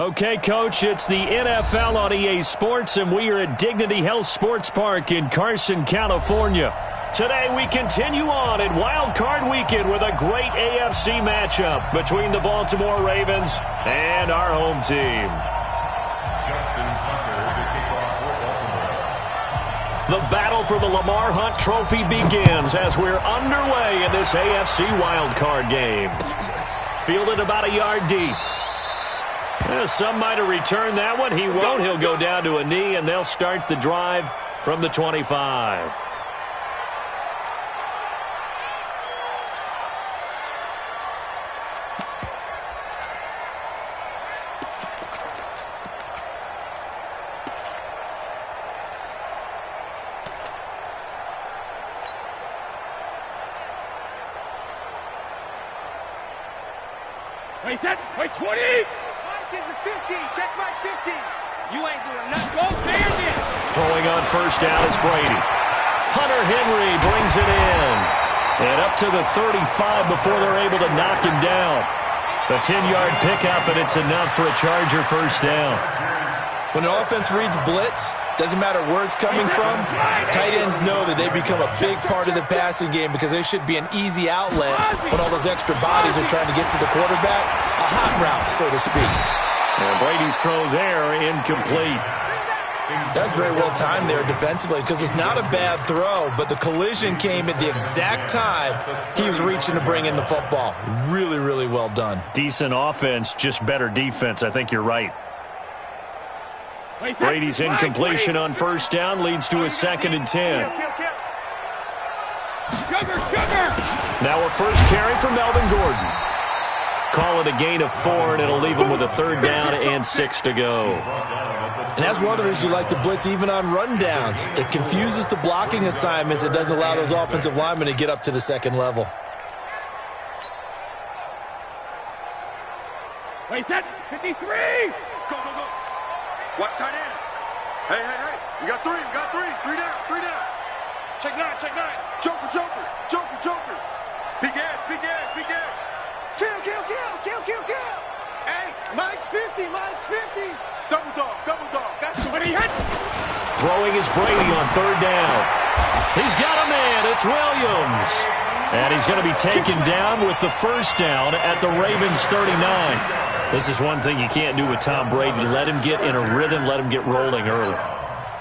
Okay, Coach, it's the NFL on EA Sports, and we are at Dignity Health Sports Park in Carson, California. Today we continue on in Wild Card Weekend with a great AFC matchup between the Baltimore Ravens and our home team. The battle for the Lamar Hunt Trophy begins as we're underway in this AFC Wild Card game. Fielded about a yard deep. Some might have returned that one. He won't. He'll go down to a knee, and they'll start the drive from the 25. Wait, 20! Mike is a 50. Check Mike 50. You ain't doing nothing. Go there, then. Throwing on first down is Brady. Hunter Henry brings it in. And up to the 35 before they're able to knock him down. A 10-yard pickup, and it's enough for a Charger first down. When an offense reads blitz, doesn't matter where it's coming from, tight ends know that they become a big part of the passing game because they should be an easy outlet when all those extra bodies are trying to get to the quarterback. A hot route, so to speak. And Brady's throw there, incomplete. That's very well timed there defensively because it's not a bad throw, but the collision came at the exact time he was reaching to bring in the football. Really, really well done. Decent offense, just better defense. I think you're right. Brady's incompletion on first down leads to a 2nd and 10. Now a first carry for Melvin Gordon. Call it a gain of 4, and it'll leave him with a 3rd down and 6 to go. And that's one of the reasons you like to blitz even on rundowns. It confuses the blocking assignments. It doesn't allow those offensive linemen to get up to the second level. Wait, 53! Go, go, go. Watch tight end. Hey. We got 3. Three down. Check 9. Joker. Big edge. Kill. Hey, Mike's 50. Double dog. That's What he hit? Throwing is Brady on 3rd down. He's got a man. It's Williams. And he's going to be taken down with the first down at the Ravens 39. This is one thing you can't do with Tom Brady. Let him get in a rhythm. Let him get rolling early.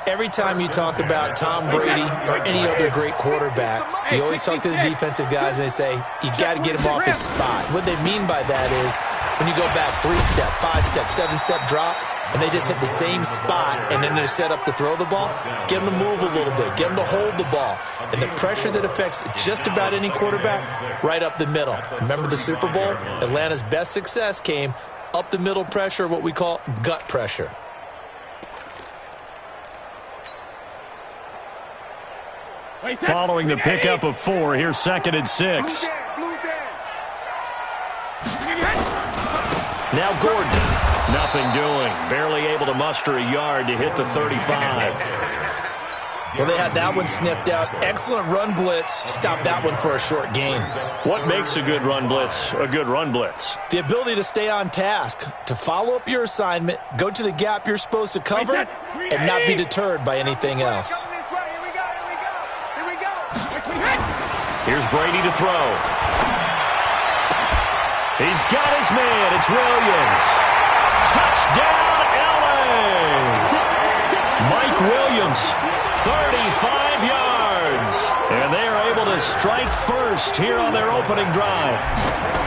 Every time you talk about Tom Brady or any other great quarterback, you always talk to the defensive guys and they say, you got to get him off his spot. What they mean by that is when you go back 3-step, 5-step, 7-step drop, and they just hit the same spot, and then they're set up to throw the ball, get them to move a little bit, get them to hold the ball. And the pressure that affects just about any quarterback, right up the middle. Remember the Super Bowl? Atlanta's best success came up the middle pressure, what we call gut pressure. Following the pickup of 4, here's 2nd and 6. Now Gordon. Nothing doing. Barely able to muster a yard to hit the 35. Well, they had that one sniffed out. Excellent run blitz. Stopped that one for a short gain. What makes a good run blitz a good run blitz? The ability to stay on task, to follow up your assignment, go to the gap you're supposed to cover, and not be deterred by anything else. Here we go. Here's Brady to throw. He's got his man. It's Williams. Touchdown, L.A. Mike Williams, 35 yards. And they are able to strike first here on their opening drive.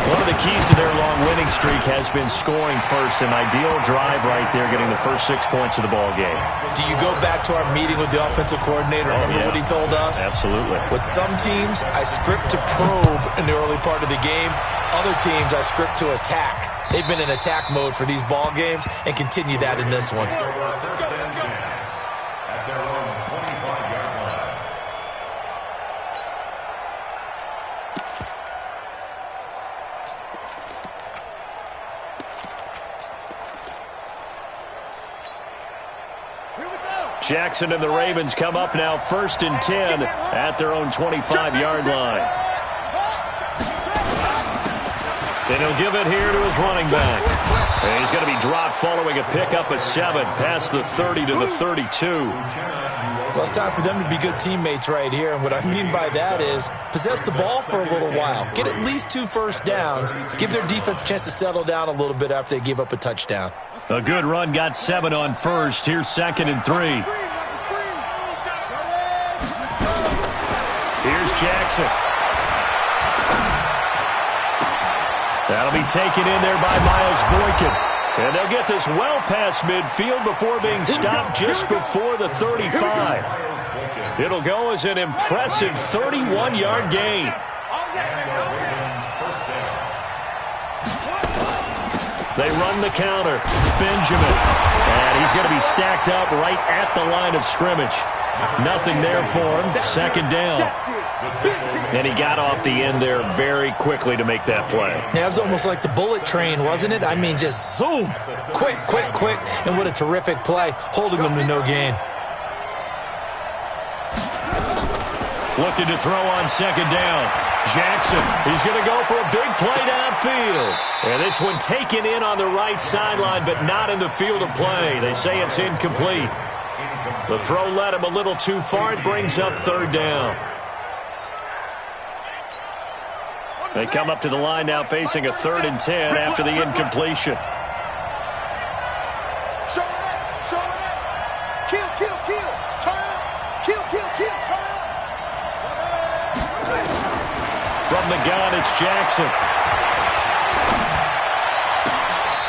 One of the keys to their long winning streak has been scoring first. An ideal drive right there, getting the first 6 points of the ball game. Do you go back to our meeting with the offensive coordinator? Remember what he told us? Absolutely. With some teams, I script to probe in the early part of the game. Other teams, I script to attack. They've been in attack mode for these ball games and continue that in this one. Jackson and the Ravens come up now 1st and 10 at their own 25-yard line. And he'll give it here to his running back. And he's going to be dropped following a pickup of 7 past the 30 to the 32. Well, it's time for them to be good teammates right here. And what I mean by that is possess the ball for a little while. Get at least 2 first downs. Give their defense a chance to settle down a little bit after they give up a touchdown. A good run got 7 on first. Here's 2nd and 3. Here's Jackson. That'll be taken in there by Miles Boykin. And they'll get this well past midfield before being stopped just before the 35. It'll go as an impressive 31-yard gain. They run the counter. Benjamin. And he's going to be stacked up right at the line of scrimmage. Nothing there for him. 2nd down. And he got off the end there very quickly to make that play. Yeah, it was almost like the bullet train, wasn't it? I mean, just zoom. Quick, quick, quick. And what a terrific play, holding them to no gain. Looking to throw on 2nd down. Jackson, he's going to go for a big play downfield. And this one taken in on the right sideline, but not in the field of play. They say it's incomplete. The throw led him a little too far. It brings up 3rd down. They come up to the line now facing a 3rd and 10 after the incompletion. Kill, kill, kill. Turn up. Kill, kill, kill. Turn up. From the gun, it's Jackson.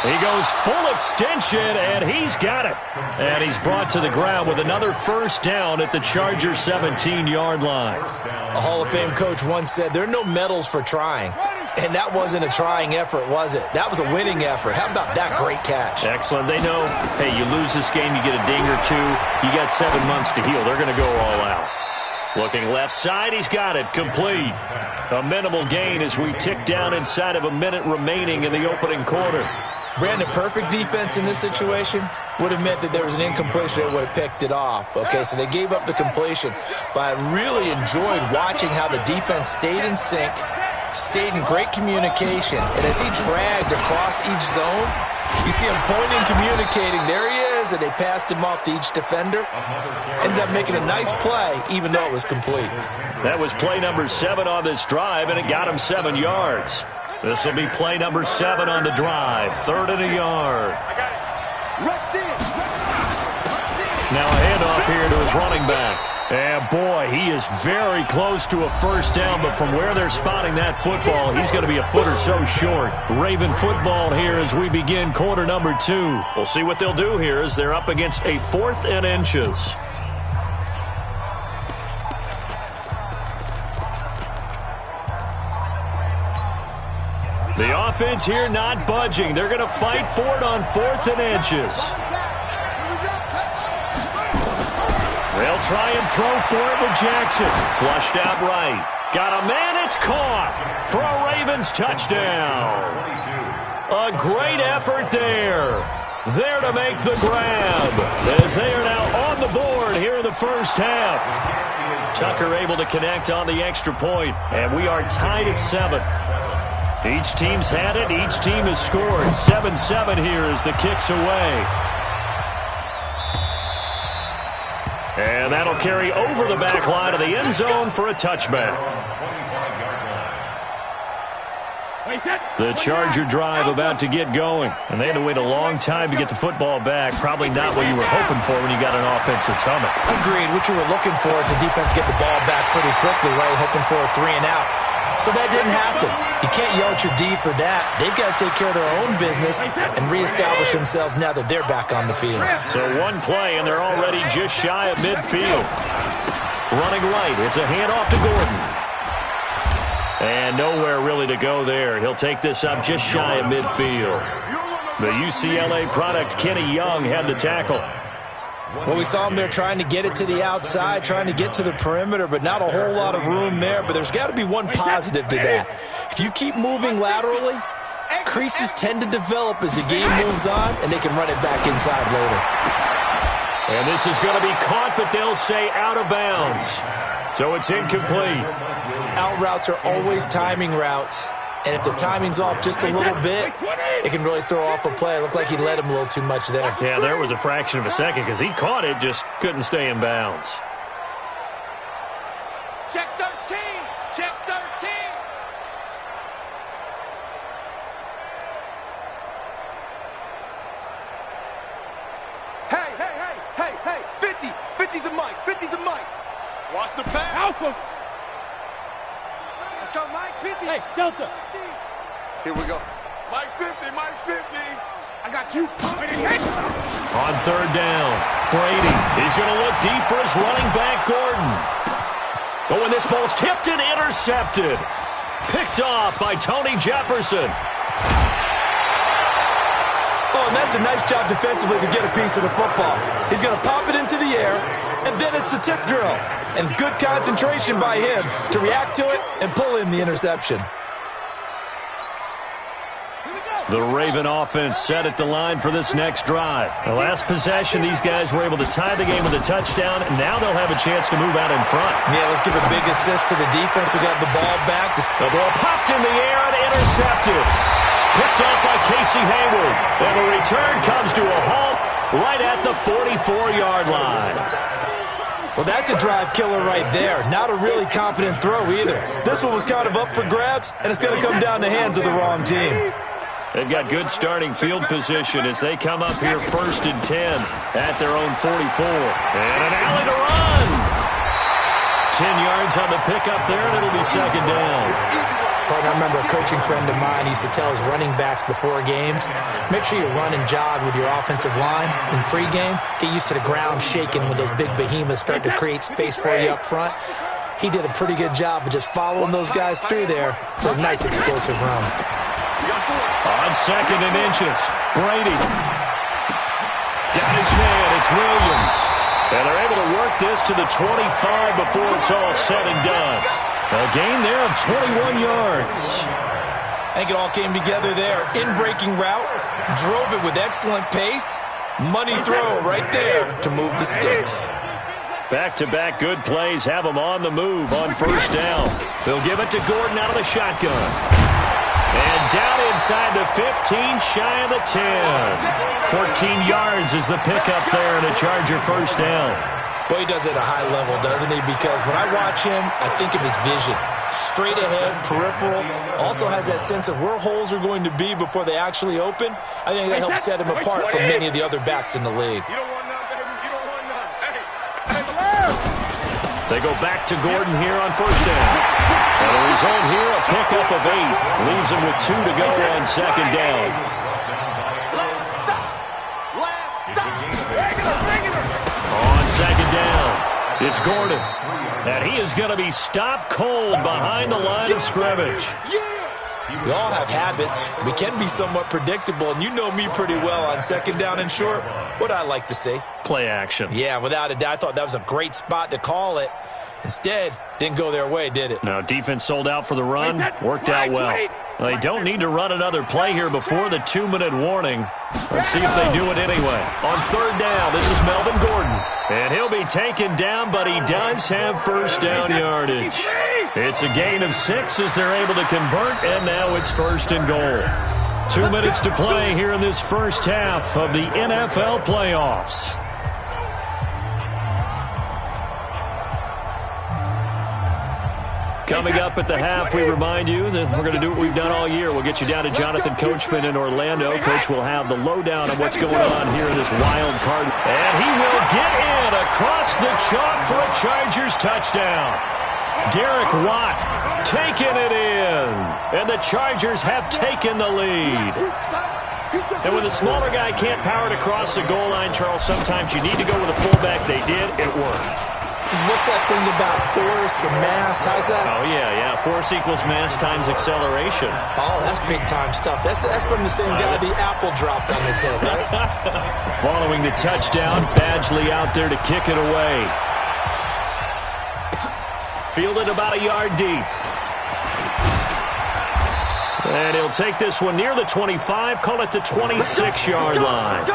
He goes full extension, and he's got it. And he's brought to the ground with another 1st down at the Chargers' 17-yard line. A Hall of Fame coach once said, there are no medals for trying. And that wasn't a trying effort, was it? That was a winning effort. How about that great catch? Excellent. They know, hey, you lose this game, you get a ding or 2. You got 7 months to heal. They're going to go all out. Looking left side, he's got it. Complete. A minimal gain as we tick down inside of a minute remaining in the opening quarter. Brandon, perfect defense in this situation would have meant that there was an incompletion that would have picked it off. Okay, so they gave up the completion. But I really enjoyed watching how the defense stayed in sync, stayed in great communication. And as he dragged across each zone, you see him pointing, communicating. There he is, and they passed him off to each defender. Ended up making a nice play, even though it was complete. That was play number 7 on this drive, and it got him 7 yards. This will be play number 7 on the drive. 3rd and a yard. Now a handoff here to his running back. And boy, he is very close to a 1st down, but from where they're spotting that football, he's going to be a foot or so short. Raven football here as we begin quarter number 2. We'll see what they'll do here as they're up against a 4th and inches. The offense here not budging. They're going to fight for it on 4th and inches. They'll try and throw for it with Jackson. Flushed out right. Got a man, it's caught for a Ravens touchdown. A great effort there. There to make the grab as they are now on the board here in the 1st half. Tucker able to connect on the extra point, and we are tied at 7. Each team's had it. Each team has scored. 7-7 here as the kick's away. And that'll carry over the back line of the end zone for a touchback. The Charger drive about to get going. And they had to wait a long time to get the football back. Probably not what you were hoping for when you got an offense that's humming. Agreed. What you were looking for is the defense get the ball back pretty quickly, right? Hoping for a 3 and out. So that didn't happen. You can't yell at your D for that. They've got to take care of their own business and reestablish themselves now that they're back on the field. So one play, and they're already just shy of midfield. Running right. It's a handoff to Gordon. And nowhere really to go there. He'll take this up just shy of midfield. The UCLA product, Kenny Young, had the tackle. Well, we saw him there trying to get it to the outside, trying to get to the perimeter, but not a whole lot of room there. But there's got to be one positive to that. If you keep moving laterally, creases tend to develop as the game moves on, and they can run it back inside later. And this is going to be caught, but they'll say out of bounds. So it's incomplete. Out routes are always timing routes. And if the timing's off just a little bit, it can really throw off a play. It looked like he led him a little too much there. Yeah, there was a fraction of a second because he caught it, just couldn't stay in bounds. Check 13. Check 13. Hey, 50. 50's the mic. 50's the mic. Watch the pass. Alpha. Let's go, Mike. 50. Hey, Delta. 50. Here we go. Mike 50. Mike 50. I got you. On third down, Brady. He's going to look deep for his running back, Gordon. Oh, and this ball's tipped and intercepted. Picked off by Tony Jefferson. Oh, and that's a nice job defensively to get a piece of the football. He's going to pop it into the air, and then it's the tip drill. And good concentration by him to react to it and pull in the interception. The Raven offense set at the line for this next drive. The last possession, these guys were able to tie the game with a touchdown, and now they'll have a chance to move out in front. Yeah, let's give a big assist to the defense who got the ball back. The ball popped in the air and intercepted. Picked off by Casey Hayward. And the return comes to a halt right at the 44-yard line. Well, that's a drive killer right there. Not a really confident throw either. This one was kind of up for grabs, and it's going to come down the hands of the wrong team. They've got good starting field position as they come up here 1st and 10 at their own 44. And an alley to run. 10 yards on the pickup there, and it'll be 2nd down. I remember a coaching friend of mine used to tell his running backs before games, make sure you run and jog with your offensive line in pregame. Get used to the ground shaking when those big behemoths start to create space for you up front. He did a pretty good job of just following those guys through there for a nice explosive run. On 2nd and inches, Brady. Got his man, it's Williams. And they're able to work this to the 25 before it's all said and done. A gain there of 21 yards. I think it all came together there. In-breaking route, drove it with excellent pace. Money throw right there to move the sticks. Back-to-back good plays have them on the move on 1st down. They'll give it to Gordon out of the shotgun. And down inside the 15, shy of the 10. 14 yards is the pickup there and a Charger 1st down. Boy, he does it at a high level, doesn't he? Because when I watch him, I think of his vision. Straight ahead, peripheral. Also has that sense of where holes are going to be before they actually open. I think that helps set him apart from many of the other backs in the league. You don't want none, baby. You don't want none. Hey. They go back to Gordon here on 1st down. And the result here, a pickup of 8. Leaves him with 2 to go on 2nd down. On 2nd down, it's Gordon. And he is going to be stopped cold behind the line of scrimmage. We all have habits. We can be somewhat predictable, and you know me pretty well on 2nd down and short. What I like to say? Play action. Yeah, without a doubt. I thought that was a great spot to call it. Instead, didn't go their way, did it? Now, defense sold out for the run. Worked out well. They don't need to run another play here before the 2-minute warning. Let's see if they do it anyway. On 3rd down, this is Melvin Gordon. And he'll be taken down, but he does have 1st down yardage. It's a gain of 6 as they're able to convert, and now it's 1st and goal. 2 minutes to play here in this first half of the NFL playoffs. Coming up at the half, we remind you that we're going to do what we've done all year. We'll get you down to Jonathan Coachman in Orlando. Coach will have the lowdown on what's going on here in this wild card. And he will get in across the chalk for a Chargers touchdown. Derek Watt taking it in. And the Chargers have taken the lead. And when the smaller guy can't power it across the goal line, Charles, sometimes you need to go with a fullback. They did. It worked. What's that thing about force and mass? How's that? Oh, yeah. Force equals mass times acceleration. Oh, that's big-time stuff. That's from the same guy the apple dropped on his head, right? Following the touchdown, Badgley out there to kick it away. Fielded about a yard deep. And he'll take this one near the 25, call it the 26-yard line.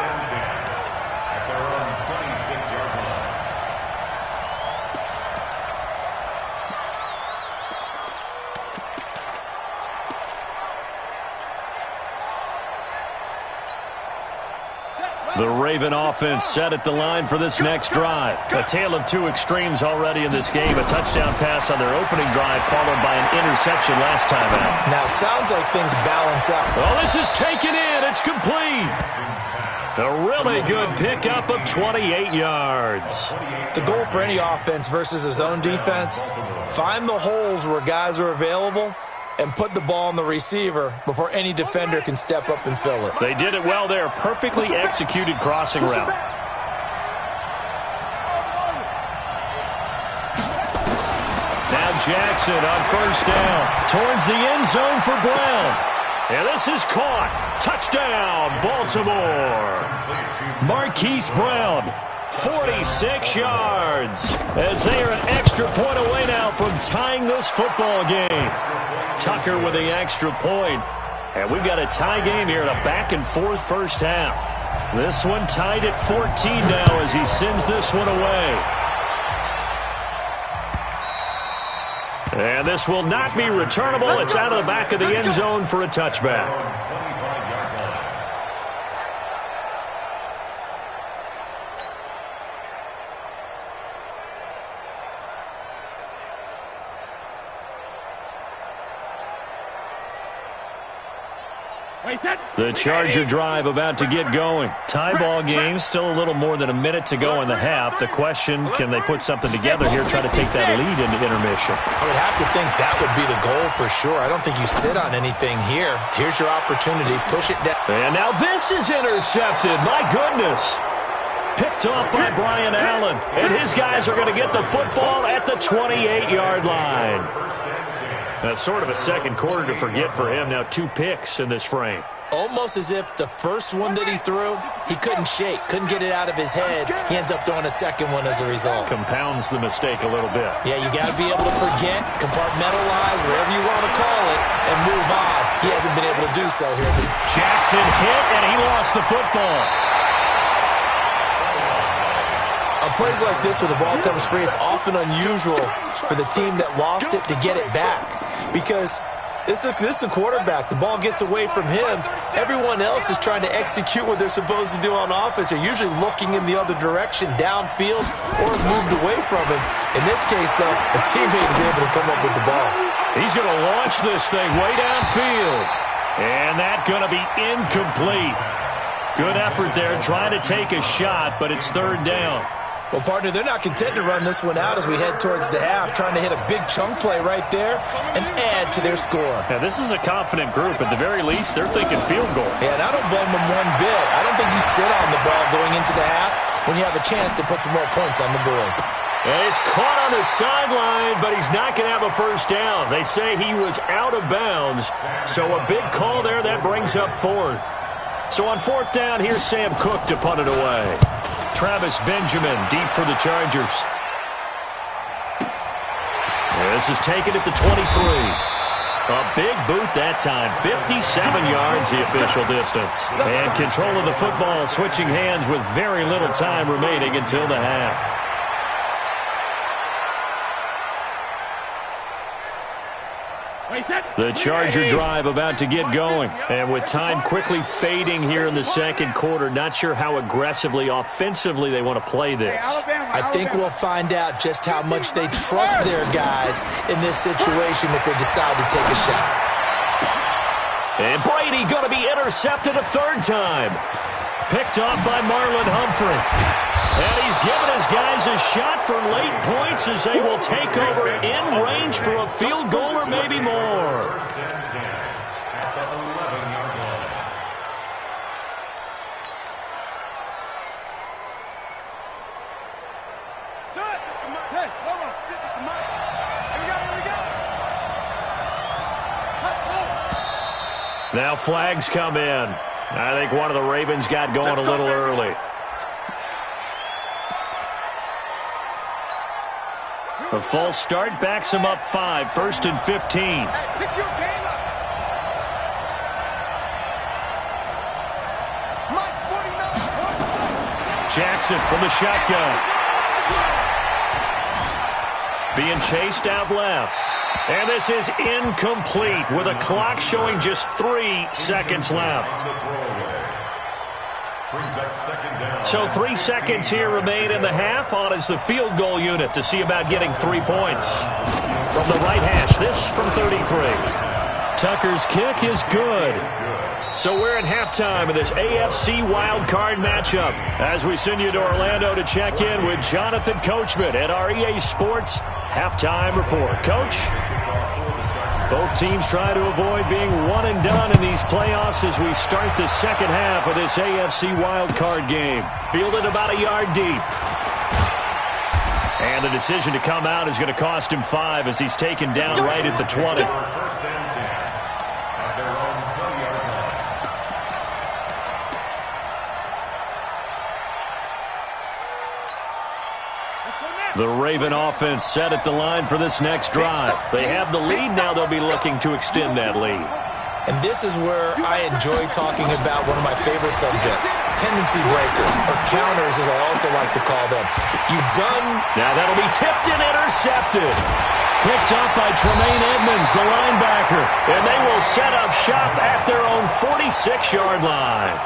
The Raven offense set at the line for this next drive. A tale of two extremes already in this game. A touchdown pass on their opening drive followed by an interception last time out. Now, it sounds like things balance out. Well, this is taken in. It's complete. A really good pickup of 28 yards. The goal for any offense versus his own defense, find the holes where guys are available and put the ball on the receiver before any defender can step up and fill it. They did it well there. Perfectly executed crossing route. Now Jackson on first down. Towards the end zone for Brown. And this is caught. Touchdown, Baltimore. Marquise Brown, 46 yards. As they are an extra point away now from tying this football game. Tucker with the extra point. And we've got a tie game here in a back-and-forth first half. This one tied at 14 now as he sends this one away. And this will not be returnable. It's out of the back of the end zone for a touchback. The Charger drive about to get going. Tie ball game, still a little more than a minute to go in the half. The question, can they put something together here, try to take that lead into intermission? I would have to think that would be the goal for sure. I don't think you sit on anything here. Here's your opportunity. Push it down. And now this is intercepted. My goodness. Picked off by Brian Allen. And his guys are going to get the football at the 28-yard line. That's sort of a second quarter to forget for him. Now 2 picks in this frame. Almost as if the first one that he threw, he couldn't shake, couldn't get it out of his head. He ends up throwing a second one as a result. Compounds the mistake a little bit. Yeah, you got to be able to forget, compartmentalize, whatever you want to call it, and move on. He hasn't been able to do so here. Jackson hit, and he lost the football. On plays like this where the ball comes free, it's often unusual for the team that lost it to get it back because this is the quarterback. The ball gets away from him. Everyone else is trying to execute what they're supposed to do on offense. They're usually looking in the other direction, downfield, or moved away from him. In this case, though, a teammate is able to come up with the ball. He's going to launch this thing way downfield. And that's going to be incomplete. Good effort there, trying to take a shot, but it's third down. Well, partner, they're not content to run this one out as we head towards the half, trying to hit a big chunk play right there and add to their score. Now, this is a confident group. At the very least, they're thinking field goal. Yeah, and I don't blame them one bit. I don't think you sit on the ball going into the half when you have a chance to put some more points on the board. And he's caught on the sideline, but he's not going to have a first down. They say he was out of bounds, so a big call there. That brings up fourth. So on fourth down, here's Sam Cook to punt it away. Travis Benjamin deep for the Chargers. This is taken at the 23. A big boot that time. 57 yards the official distance. And control of the football switching hands with very little time remaining until the half. The Charger drive about to get going. And with time quickly fading here in the second quarter, not sure how aggressively, offensively they want to play this. I think we'll find out just how much they trust their guys in this situation if they decide to take a shot. And Brady going to be intercepted a third time. Picked off by Marlon Humphrey. And he's given his guys a shot for late points as they will take over in range for a field goal or maybe more. Now flags come in. I think one of the Ravens got going a little early. A false start backs him up 5, 1st and 15. Hey, pick your game up. Mike's 49. Jackson from the shotgun. Being chased out left. And this is incomplete with a clock showing just 3 seconds left. So 3 seconds here remain in the half. On is the field goal unit to see about getting 3 points. From the right hash, this from 33. Tucker's kick is good. So we're at halftime of this AFC wildcard matchup as we send you to Orlando to check in with Jonathan Coachman at our EA Sports Halftime Report. Coach? Both teams try to avoid being one and done in these playoffs as we start the second half of this AFC wildcard game. Fielded about a yard deep. And the decision to come out is going to cost him 5 as he's taken down right at the 20. The Raven offense set at the line for this next drive. They have the lead. Now they'll be looking to extend that lead. And this is where I enjoy talking about one of my favorite subjects, tendency breakers, or counters as I also like to call them. You've done... Now that'll be tipped and intercepted. Picked up by Tremaine Edmonds, the linebacker. And they will set up shop at their own 46-yard line.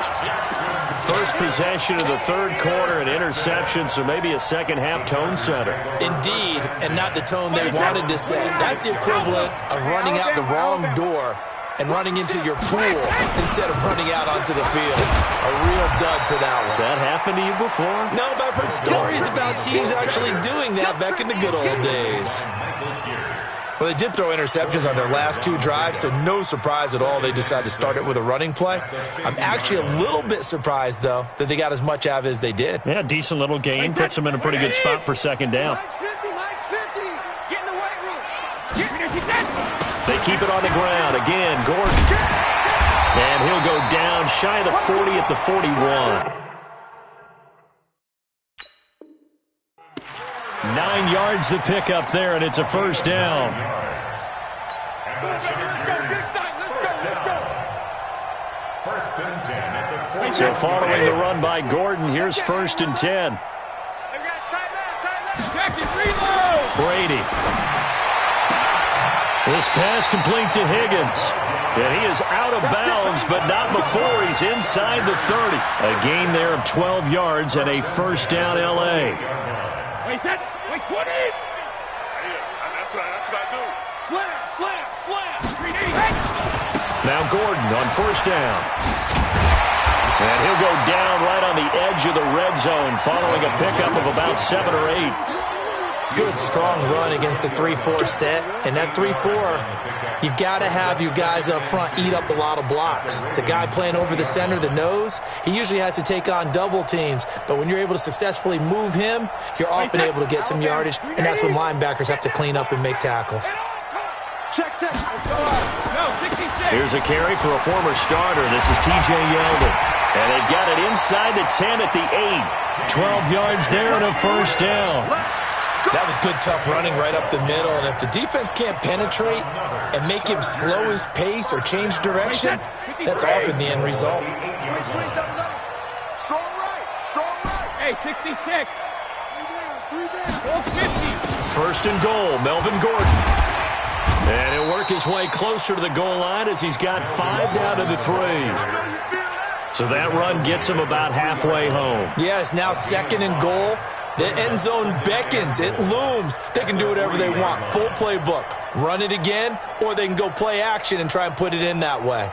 First possession of the third quarter, an interception, so maybe a second-half tone setter. Indeed, and not the tone they wanted to set. That's the equivalent of running out the wrong door and running into your pool instead of running out onto the field. A real dud for that one. Has that happened to you before? No, but I've heard stories about teams actually doing that back in the good old days. Well, they did throw interceptions on their last 2 drives, so no surprise at all they decided to start it with a running play. I'm actually a little bit surprised, though, that they got as much out of it as they did. Yeah, decent little gain. Puts them in a pretty good spot for second down. Mine's 50. Get in the weight room. They keep it on the ground. Again, Gordon. And he'll go down shy of the 40 at the 41. 9 yards to pick up there, and it's a first down. So following the run by Gordon, here's 1st and 10. Brady. This pass complete to Higgins. And he is out of bounds, but not before he's inside the 30. A gain there of 12 yards and a first down L.A. Wait, 20! That's what I do. Slam! Now Gordon on first down. And he'll go down right on the edge of the red zone following a pickup of about 7 or 8. Good, strong run against the 3-4 set. And that 3-4, you got to have your guys up front eat up a lot of blocks. The guy playing over the center, the nose, he usually has to take on double teams. But when you're able to successfully move him, you're often able to get some yardage, and that's when linebackers have to clean up and make tackles. Check. No, 66. Here's a carry for a former starter. This is T.J. Yeldon. And they've got it inside the 10 at the 8. 12 yards there and a first down. That was good, tough running right up the middle. And if the defense can't penetrate and make him slow his pace or change direction, that's often the end result. Squeeze, double. Strong right. Hey, 66. 3 down. 50. First and goal, Melvin Gordon. And he'll work his way closer to the goal line as he's got 5 down to the 3. So that run gets him about halfway home. Yeah, it's now 2nd and goal. The end zone beckons. It looms. They can do whatever they want. Full playbook. Run it again, or they can go play action and try and put it in that way.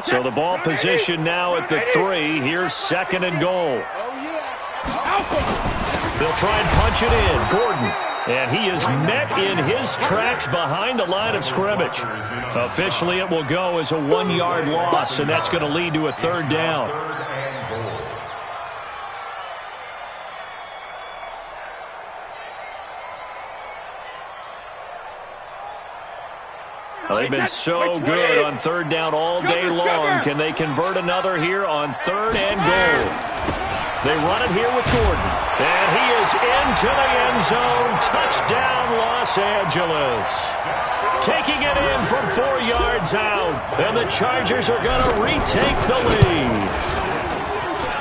So the ball position now at the 3. Here's 2nd and goal. They'll try and punch it in. Gordon. And he is met in his tracks behind the line of scrimmage. Officially, it will go as a 1-yard loss, and that's going to lead to a 3rd down. They've been so good on 3rd down all day long. Can they convert another here on 3rd and goal? They run it here with Gordon. And he is into the end zone. Touchdown, Los Angeles. Taking it in from 4 yards out. And the Chargers are going to retake the lead.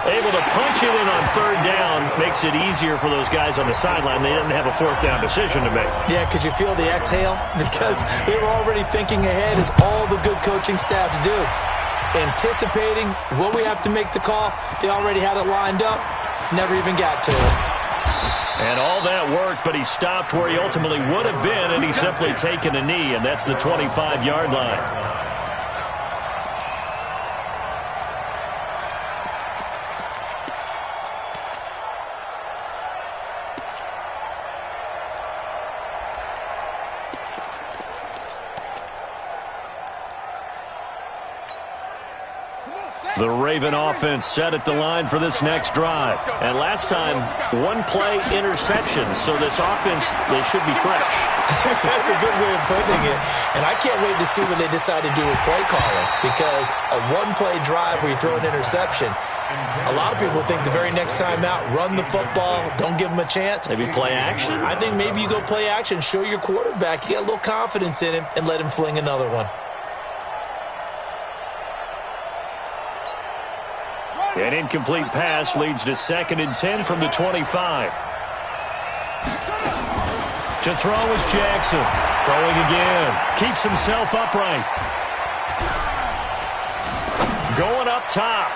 Able to punch it in on 3rd down makes it easier for those guys on the sideline. They didn't have a 4th down decision to make. Yeah, could you feel the exhale? Because they were already thinking ahead, as all the good coaching staffs do. anticipating, will we have to make the call? They already had it lined up, never even got to it. And all that worked, but he stopped where he ultimately would have been, and he's simply taken a knee, and that's the 25-yard line. The Raven offense set at the line for this next drive. And last time, one-play interception. So this offense, they should be fresh. That's a good way of putting it. And I can't wait to see what they decide to do with play calling. Because a one-play drive where you throw an interception, a lot of people think the very next time out, run the football, don't give them a chance. Maybe play action? I think maybe you go play action, show your quarterback, you get a little confidence in him, and let him fling another one. An incomplete pass leads to 2nd and 10 from the 25. To throw is Jackson. Throwing again. Keeps himself upright. Going up top.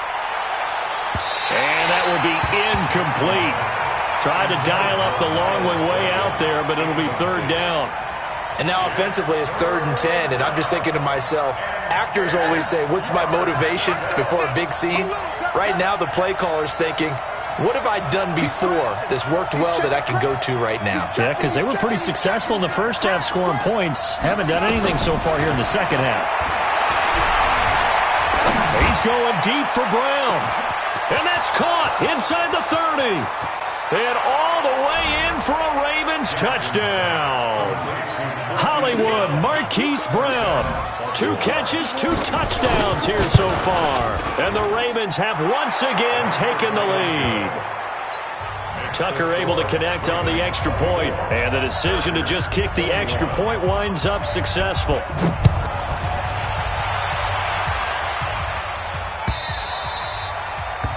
And that will be incomplete. Tried to dial up the long one way out there, but it'll be 3rd down. And now offensively it's 3rd and 10, and I'm just thinking to myself, actors always say, what's my motivation before a big scene? Right now the play caller's thinking, what have I done before that's worked well that I can go to right now? Yeah, because they were pretty successful in the first half scoring points. Haven't done anything so far here in the second half. He's going deep for Brown. And that's caught inside the 30. And all the way in for a Ravens touchdown. Hollywood Marquise Brown. 2 catches, 2 touchdowns here so far. And the Ravens have once again taken the lead. Tucker able to connect on the extra point. And the decision to just kick the extra point winds up successful.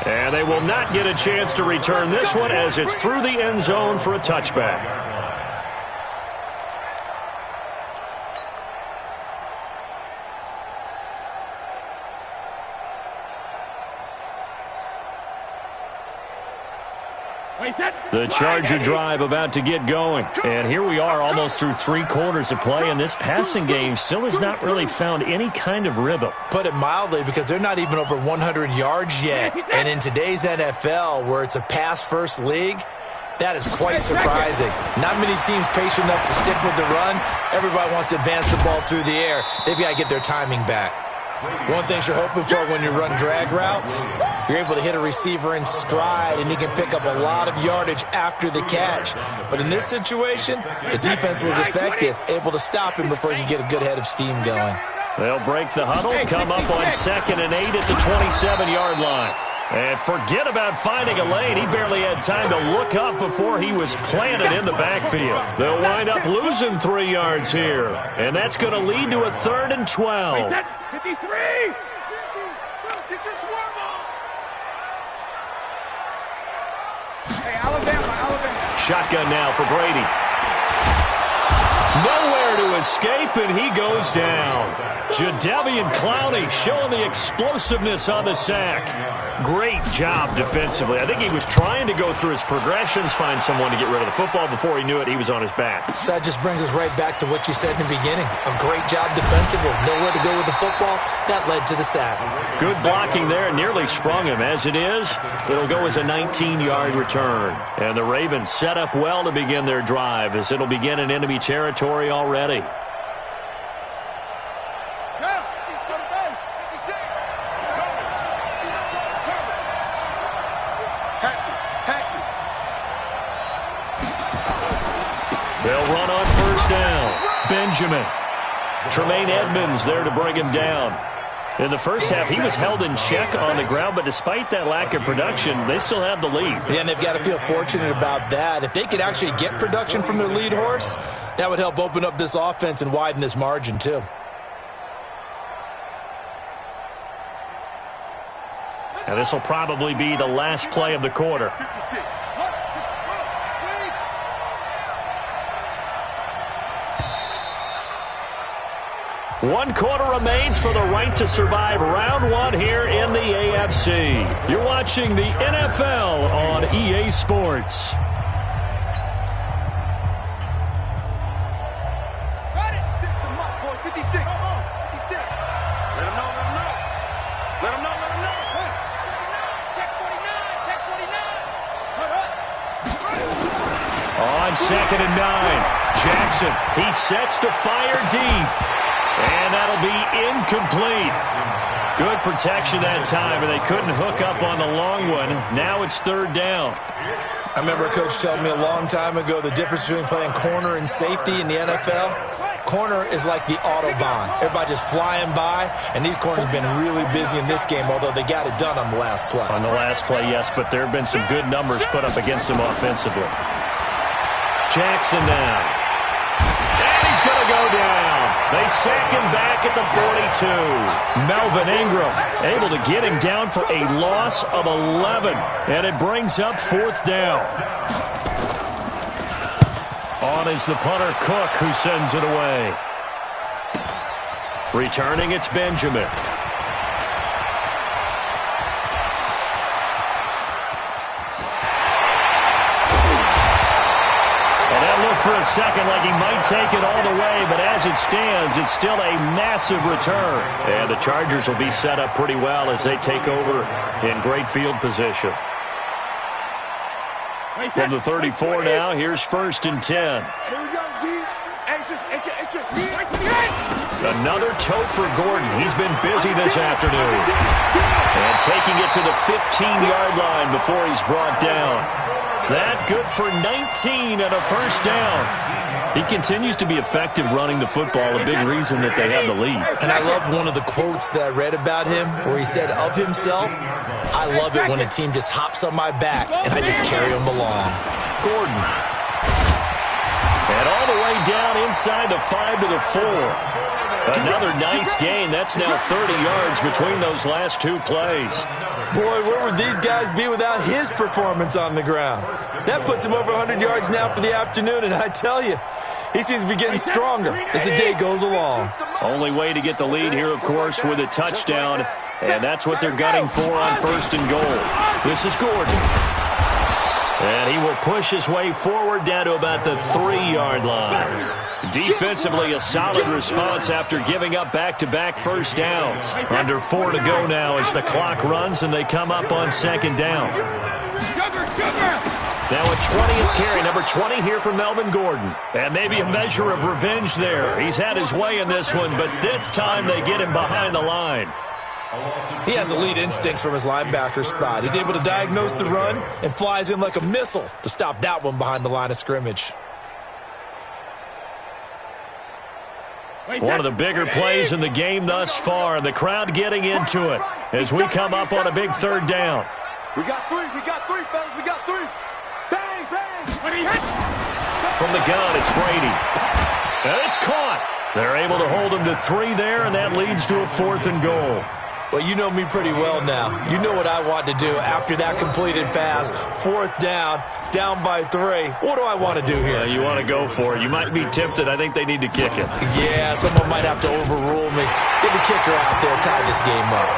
And they will not get a chance to return this one as it's through the end zone for a touchback. The Charger drive about to get going. And here we are almost through 3 quarters of play, and this passing game still has not really found any kind of rhythm. Put it mildly, because they're not even over 100 yards yet. And in today's NFL, where it's a pass-first league, that is quite surprising. Not many teams patient enough to stick with the run. Everybody wants to advance the ball through the air. They've got to get their timing back. One thing you're hoping for when you run drag routes, you're able to hit a receiver in stride, and he can pick up a lot of yardage after the catch. But in this situation, the defense was effective, able to stop him before he could get a good head of steam going. They'll break the huddle, come up on 2nd and 8 at the 27-yard line. And forget about finding a lane. He barely had time to look up before he was planted in the backfield. They'll wind up losing 3 yards here. And that's going to lead to a 3rd and 12. 53! Hey, Alabama. Shotgun now for Brady. Nowhere to escape, and he goes down. Jadeveon Clowney showing the explosiveness on the sack. Great job defensively. I think he was trying to go through his progressions, find someone to get rid of the football. Before he knew it, he was on his back. So that just brings us right back to what you said in the beginning. A great job defensively. Nowhere to go with the football. That led to the sack. Good blocking there. Nearly sprung him. As it is, it'll go as a 19-yard return. And the Ravens set up well to begin their drive, as it'll begin in enemy territory already. They'll run on 1st down. Benjamin. Tremaine Edmonds there to bring him down. In the first half, he was held in check on the ground, but despite that lack of production, they still have the lead. Yeah, and they've got to feel fortunate about that. If they could actually get production from their lead horse, that would help open up this offense and widen this margin too. Now, this will probably be the last play of the quarter. 1 quarter remains for the right to survive round 1 here in the AFC. You're watching the NFL on EA Sports. Got it. 56. 56. Let him know. Let him know. Check 49. Check 49. On 2nd and 9, Jackson, he sets to fire deep. And that'll be incomplete. Good protection that time, and they couldn't hook up on the long one. Now it's 3rd down. I remember a coach telling me a long time ago the difference between playing corner and safety in the NFL. Corner is like the Autobahn. Everybody just flying by, and these corners have been really busy in this game, although they got it done on the last play. On the last play, yes, but there have been some good numbers put up against them offensively. Jackson now. And he's going to go down. They sack him back at the 42. Melvin Ingram able to get him down for a loss of 11. And it brings up 4th down. On is the punter Cook, who sends it away. Returning, it's Benjamin. For a second like he might take it all the way, but as it stands, it's still a massive return. And the Chargers will be set up pretty well as they take over in great field position. From the 34 now, here's 1st and 10. Here we go, G. It's just me. Another toe for Gordon. He's been busy this afternoon. And taking it to the 15-yard line before he's brought down. That good for 19 and a 1st down. He continues to be effective running the football, a big reason that they have the lead. And I love one of the quotes that I read about him where he said of himself, I love it when a team just hops on my back and I just carry them along. Gordon. And all the way down inside the 5 to the 4. Another nice gain. That's now 30 yards between those last 2 plays. Boy, where would these guys be without his performance on the ground? That puts him over 100 yards now for the afternoon, and I tell you, he seems to be getting stronger as the day goes along. Only way to get the lead here, of course, with a touchdown, and that's what they're gunning for on 1st and goal. This is Gordon. And he will push his way forward down to about the 3-yard line. Defensively, a solid response after giving up back-to-back 1st downs. Under 4 to go now as the clock runs and they come up on 2nd down. Now a 20th carry, number 20 here for Melvin Gordon. And maybe a measure of revenge there. He's had his way in this one, but this time they get him behind the line. He has elite instincts from his linebacker spot. He's able to diagnose the run and flies in like a missile to stop that one behind the line of scrimmage. One of the bigger plays in the game thus far, and the crowd getting into it as we come up on a big 3rd down. We got 3, fellas, we got 3. Bang, bang. From the gun, it's Brady. And it's caught. They're able to hold him to 3 there, and that leads to a 4th and goal. Well, you know me pretty well now. You know what I want to do after that completed pass. 4th down, down by 3. What do I want to do here? You want to go for it. You might be tempted. I think they need to kick it. Yeah, someone might have to overrule me. Get the kicker out there, tie this game up.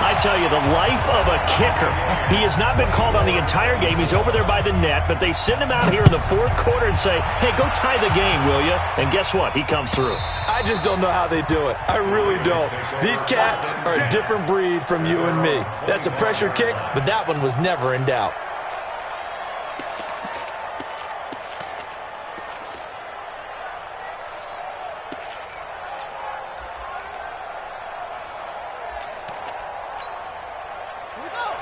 I tell you, the life of a kicker. He has not been called on the entire game. He's over there by the net, but they send him out here in the 4th quarter and say, hey, go tie the game, will you? And guess what? He comes through. I just don't know how they do it. I really don't. These cats are a different breed from you and me. That's a pressure kick, but that one was never in doubt.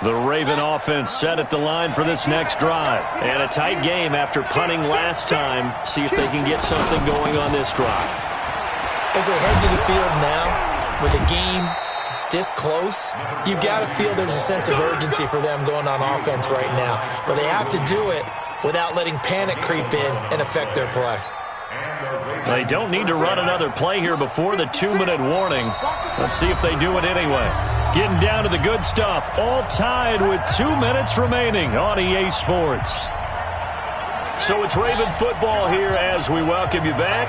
The Raven offense set at the line for this next drive. And a tight game after punting last time. See if they can get something going on this drive. As they head to the field now, with the game this close, you've got to feel there's a sense of urgency for them going on offense right now. But they have to do it without letting panic creep in and affect their play. They don't need to run another play here before the 2-minute warning. Let's see if they do it anyway. Getting down to the good stuff. All tied with 2 minutes remaining on EA Sports. So it's Raven football here as we welcome you back.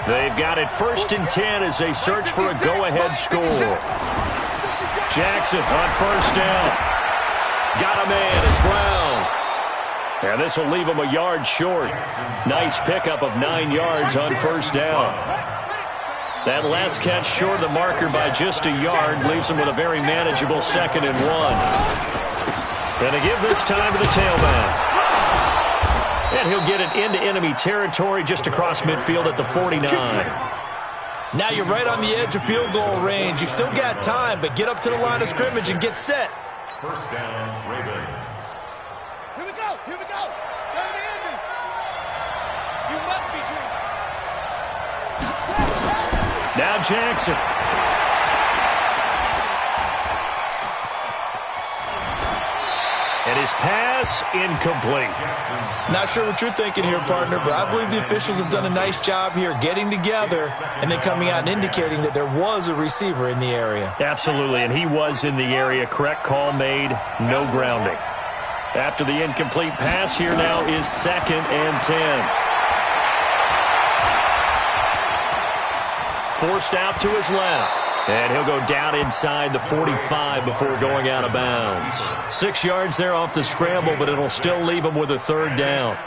They've got it 1st and 10 as they search for a go-ahead score. Jackson on 1st down. Got a man. It's Brown. And this will leave him a yard short. Nice pickup of 9 yards on 1st down. That last catch short of the marker by just a yard leaves him with a very manageable 2nd and 1. Going to give this time to the tailback. And he'll get it into enemy territory just across midfield at the 49. Now you're right on the edge of field goal range. You've still got time, but get up to the line of scrimmage and get set. 1st down, Ravens. Here we go. Here we go. Go to the engine. You must be dreaming. Now Jackson. And his pass incomplete. Not sure what you're thinking here, partner, but I believe the officials have done a nice job here getting together and then coming out and indicating that there was a receiver in the area. Absolutely, and he was in the area. Correct call made, no grounding. After the incomplete pass, here now is 2nd and 10. Forced out to his left. And he'll go down inside the 45 before going out of bounds. 6 yards there off the scramble, but it'll still leave him with a 3rd down.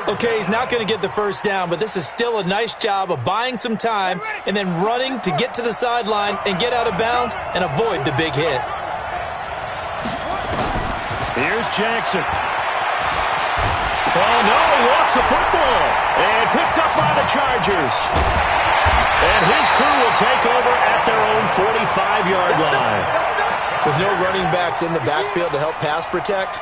Okay, he's not going to get the 1st down, but this is still a nice job of buying some time and then running to get to the sideline and get out of bounds and avoid the big hit. Here's Jackson. Oh, no, he lost the football. And picked up by the Chargers. And his crew will take over at their own 45-yard line. With no running backs in the backfield to help pass protect,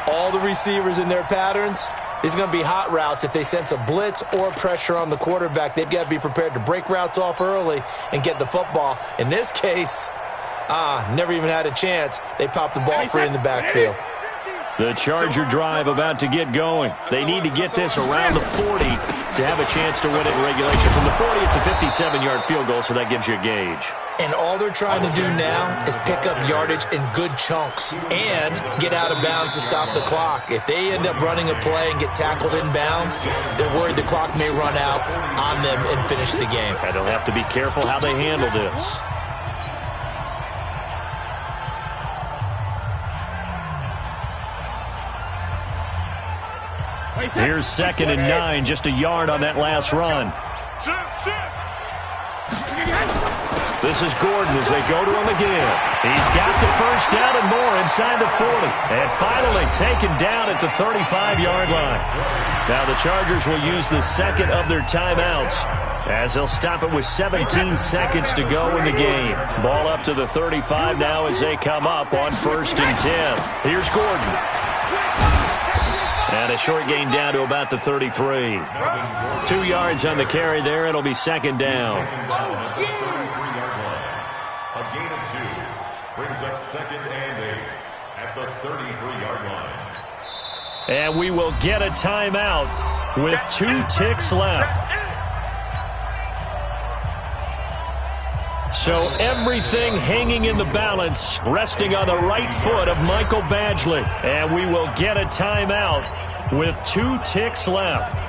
all the receivers in their patterns, these are going to be hot routes. If they sense a blitz or pressure on the quarterback, they've got to be prepared to break routes off early and get the football. In this case, never even had a chance. They popped the ball free in the backfield. The Charger drive about to get going. They need to get this around the 40 to have a chance to win it in regulation. From the 40, it's a 57-yard field goal, so that gives you a gauge. And all they're trying to do now is pick up yardage in good chunks and get out of bounds to stop the clock. If they end up running a play and get tackled in bounds, they're worried the clock may run out on them and finish the game. And they'll have to be careful how they handle this. Here's 2nd and 9, just a yard on that last run. This is Gordon as they go to him again. He's got the 1st down and more inside the 40. And finally taken down at the 35-yard line. Now the Chargers will use the 2nd of their timeouts as they'll stop it with 17 seconds to go in the game. Ball up to the 35 now as they come up on 1st and 10. Here's Gordon. And a short gain down to about the 33. 2 yards on the carry there. It'll be 2nd down. A gain of 2 brings up 2nd and 8 at the 33-yard line. And we will get a timeout with 2 ticks left. So everything hanging in the balance, resting on the right foot of Michael Badgley. And we will get a timeout with 2 ticks left.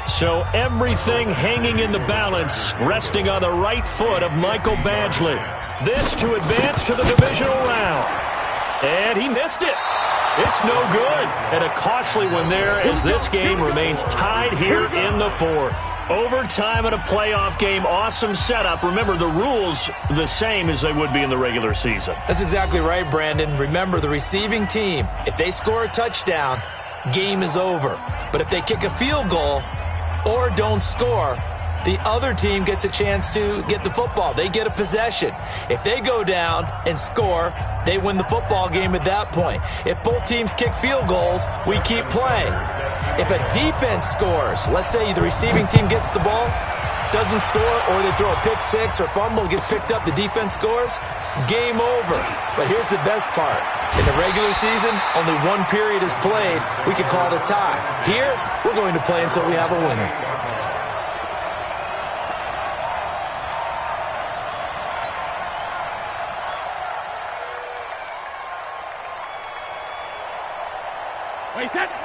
So everything hanging in the balance, resting on the right foot of Michael Badgley. This to advance to the divisional round. And he missed it. It's no good. And a costly one there as this game remains tied here in the 4th. Overtime in a playoff game, awesome setup. Remember, the rules the same as they would be in the regular season. That's exactly right, Brandon. Remember, the receiving team, if they score a touchdown, game is over. But if they kick a field goal or don't score, the other team gets a chance to get the football. They get a possession. If they go down and score, they win the football game at that point. If both teams kick field goals, we keep playing. If a defense scores, let's say the receiving team gets the ball, doesn't score, or they throw a pick six or fumble, gets picked up, the defense scores, game over. But here's the best part. In the regular season, only 1 period is played. We could call it a tie. Here, we're going to play until we have a winner.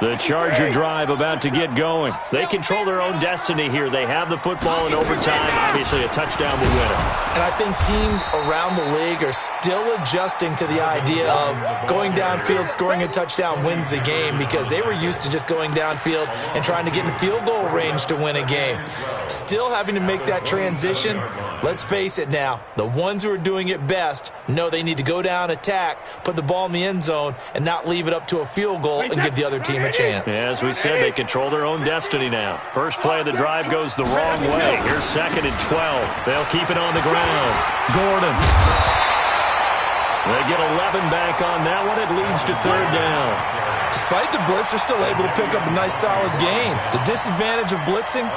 The Charger drive about to get going. They control their own destiny here. They have the football in overtime. Obviously, a touchdown will win it. And I think teams around the league are still adjusting to the idea of going downfield, scoring a touchdown wins the game, because they were used to just going downfield and trying to get in field goal range to win a game. Still having to make that transition. Let's face it now, the ones who are doing it best know they need to go down, attack, put the ball in the end zone, and not leave it up to a field goal and give the other team a chance. Yeah, as we said, they control their own destiny now. First play of the drive goes the wrong way. Here's 2nd and 12. They'll keep it on the ground. Gordon. They get 11 back on that one. It leads to 3rd down. Despite the blitz, they're still able to pick up a nice, solid gain. The disadvantage of blitzing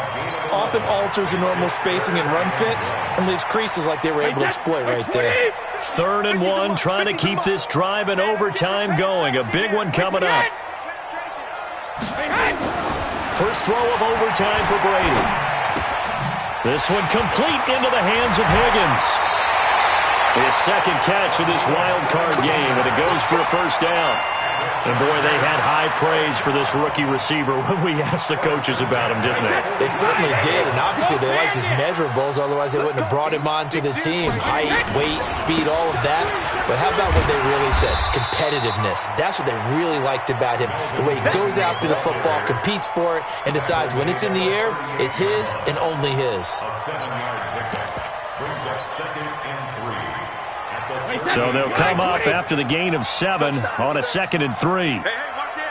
often alters the normal spacing and run fits and leaves creases like they were able to exploit right there. 3rd and 1, trying to keep this drive in overtime going. A big one coming up. First throw of overtime for Brady. This one complete into the hands of Higgins. His 2nd catch of this wild card game, and it goes for a 1st down. And, boy, they had high praise for this rookie receiver when we asked the coaches about him, didn't they? They certainly did, and obviously they liked his measurables. Otherwise, they wouldn't have brought him onto the team. Height, weight, speed, all of that. But how about what they really said? Competitiveness. That's what they really liked about him. The way he goes after the football, competes for it, and decides when it's in the air, it's his and only his. A 7-yard pickup brings up 2nd and 3. So they'll come up after the gain of 7 on a 2nd and 3. Hey, watch it.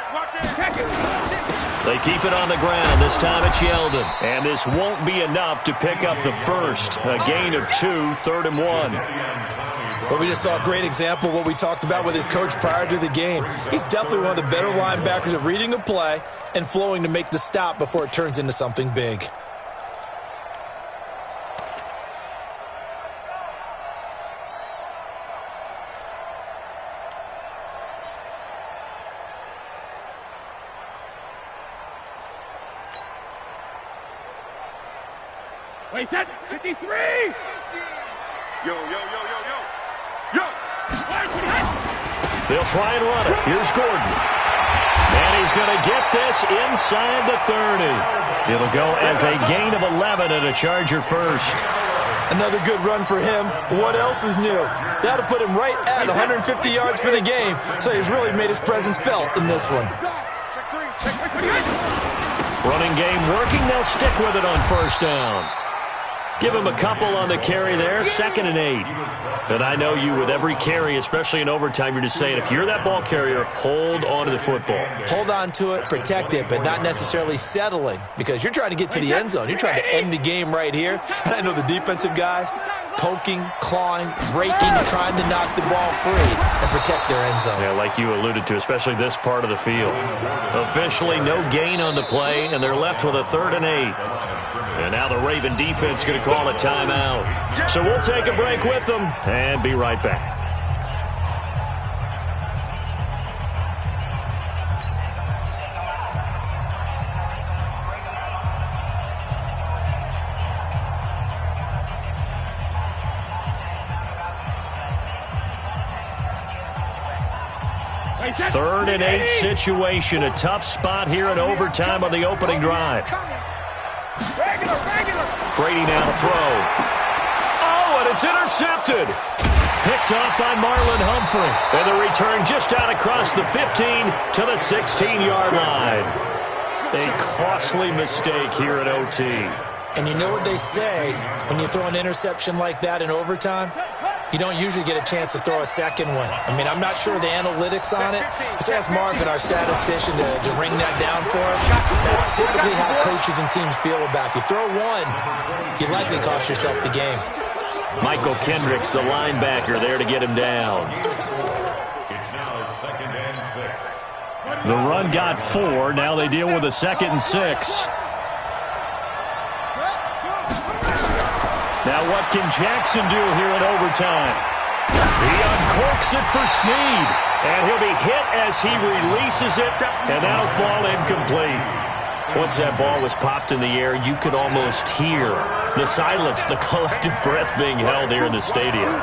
They keep it on the ground. This time it's Yeldon. And this won't be enough to pick up the first. A gain of 2, 3rd and 1. Well, we just saw a great example of what we talked about with his coach prior to the game. He's definitely one of the better linebackers at reading a play and flowing to make the stop before it turns into something big. Wait, that 53! Yo. They'll try and run it. Here's Gordon. And he's going to get this inside the 30. It'll go as a gain of 11 and a Charger first. Another good run for him. What else is new? That'll put him right at 150 yards for the game, so he's really made his presence felt in this one. Running game working. They'll stick with it on 1st down. Give him a couple on the carry there, 2nd and 8. And I know you, with every carry, especially in overtime, you're just saying, if you're that ball carrier, hold on to the football. Hold on to it, protect it, but not necessarily settling, because you're trying to get to the end zone. You're trying to end the game right here. And I know the defensive guys, poking, clawing, raking, trying to knock the ball free and protect their end zone. Yeah, like you alluded to, especially this part of the field. Officially, no gain on the play, and they're left with a 3rd and 8. And now the Raven defense is going to call a timeout. So we'll take a break with them and be right back. Third and 8 situation. A tough spot here in overtime on the opening drive. Brady now to throw. Oh, and it's intercepted. Picked off by Marlon Humphrey. And the return just out across the 15 to the 16-yard line. A costly mistake here at OT. And you know what they say, when you throw an interception like that in overtime, you don't usually get a chance to throw a second one. I mean, I'm not sure the analytics on it. Let's ask Marvin, our statistician, to ring that down for us. That's typically how coaches and teams feel about it. You throw one, you likely cost yourself the game. Michael Kendricks, the linebacker, there to get him down. It's now 2nd and 6. The run got 4. Now they deal with a 2nd and 6. Now what can Jackson do here in overtime? He uncorks it for Snead. And he'll be hit as he releases it. And that'll fall incomplete. Once that ball was popped in the air, you could almost hear the silence, the collective breath being held here in the stadium.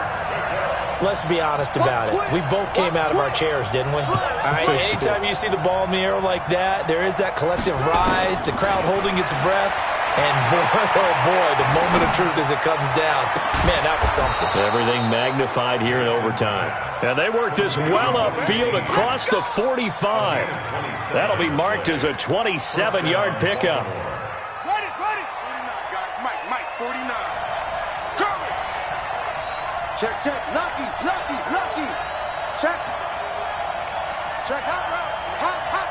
let's be honest about it. We both came out of our chairs, didn't we? All right, anytime you see the ball in the air like that, there is that collective rise, the crowd holding its breath, and boy, oh boy, the moment of truth as it comes down. Man, that was something. Everything magnified here in overtime. And they work this well upfield across the 45. That'll be marked as a 27-yard pickup. Run it! 49, guys. Mike, 49. Coming! Check. Lucky. Check. Hot.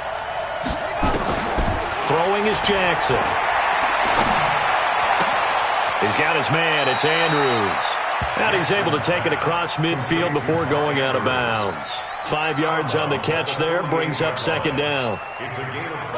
Throwing is Jackson. He's got his man. It's Andrews. And he's able to take it across midfield before going out of bounds. 5 yards on the catch there, brings up second down.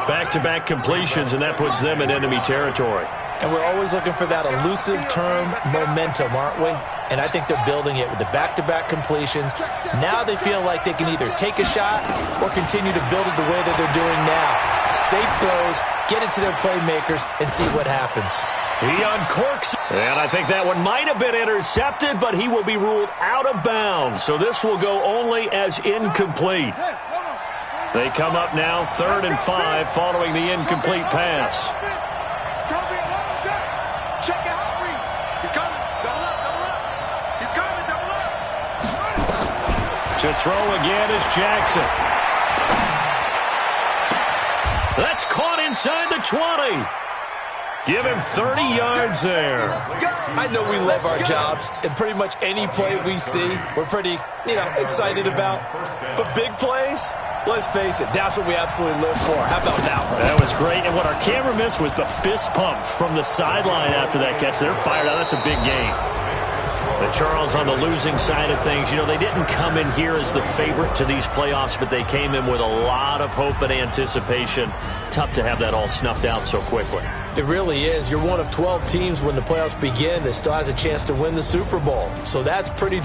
Back-to-back completions, and that puts them in enemy territory. And we're always looking for that elusive term momentum, aren't we? And I think they're building it with the back-to-back completions. Now they feel like they can either take a shot or continue to build it the way that they're doing now. Safe throws, get it to their playmakers, and see what happens. He uncorks, and I think that one might have been intercepted, but he will be ruled out of bounds. So this will go only as incomplete. They come up now 3rd and 5 following the incomplete pass. It's going to be a long day. Check it out, Reed. He's coming. Double up. He's coming. Double up. To throw again is Jackson. That's caught inside the 20. Give him 30 yards there. I know we love our jobs, and pretty much any play we see, we're pretty, excited about. But big plays, let's face it, that's what we absolutely live for. How about that one? That was great, and what our camera missed was the fist pump from the sideline after that catch. They're fired out. That's a big game. And Charles, on the losing side of things, they didn't come in here as the favorite to these playoffs, but they came in with a lot of hope and anticipation. Tough to have that all snuffed out so quickly. It really is. You're one of 12 teams when the playoffs begin that still has a chance to win the Super Bowl. So that's pretty